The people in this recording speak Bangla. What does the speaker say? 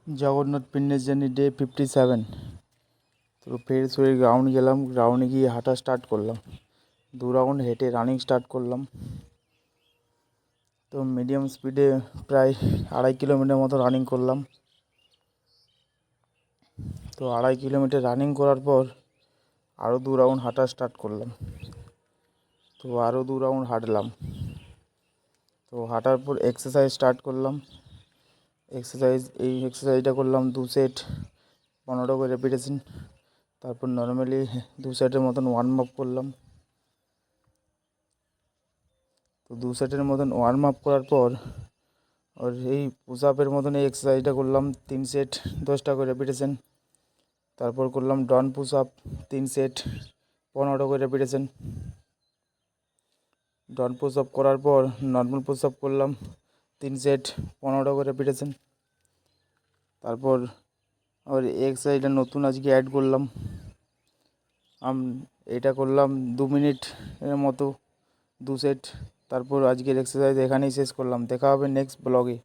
Jagannath fitness journey day 57। তো ফ্রেশ হয়ে গ্রাউন্ড গেলাম, গ্রাউন্ডে গিয়ে হাঁটা স্টার্ট করলাম। 2 রাউন্ড হেঁটে রানিং স্টার্ট করলাম। তো মিডিয়াম স্পিডে প্রায় 2.5 কিলোমিটার মতো রানিং করলাম। তো 2.5 কিলোমিটার রানিং করার পর আরও 2 রাউন্ড হাঁটা স্টার্ট করলাম। তো আরও 2 রাউন্ড হাঁটলাম। তো হাঁটার পর এক্সারসাইজ স্টার্ট করলাম। এই এক্সারসাইজটা করলাম 2 সেট 15 করে রেপিটেশন। তারপর নর্মালি 2 সেটের মতন ওয়ার্ম আপ করলাম। তো 2 সেটের মতন ওয়ার্ম আপ করার পর এই পুশ আপের মতন এই এক্সারসাইজটা করলাম 3 সেট 10টা করে রেপিটেশন। তারপর করলাম ডাউন পুশ আপ 3 সেট 15 করে রেপিটেশন। ডাউন পুশ আপ করার পর নর্মাল পুশ আপ করলাম 3 সেট 15 করে রেপিটেশন। তারপর আবার এক্সারসাইজটা নতুন আজকে অ্যাড করলাম। এটা করলাম 2 মিনিটের মতো 2 সেট। তারপর আজকের এক্সারসাইজ এখানেই শেষ করলাম। দেখা হবে নেক্সট ব্লগে।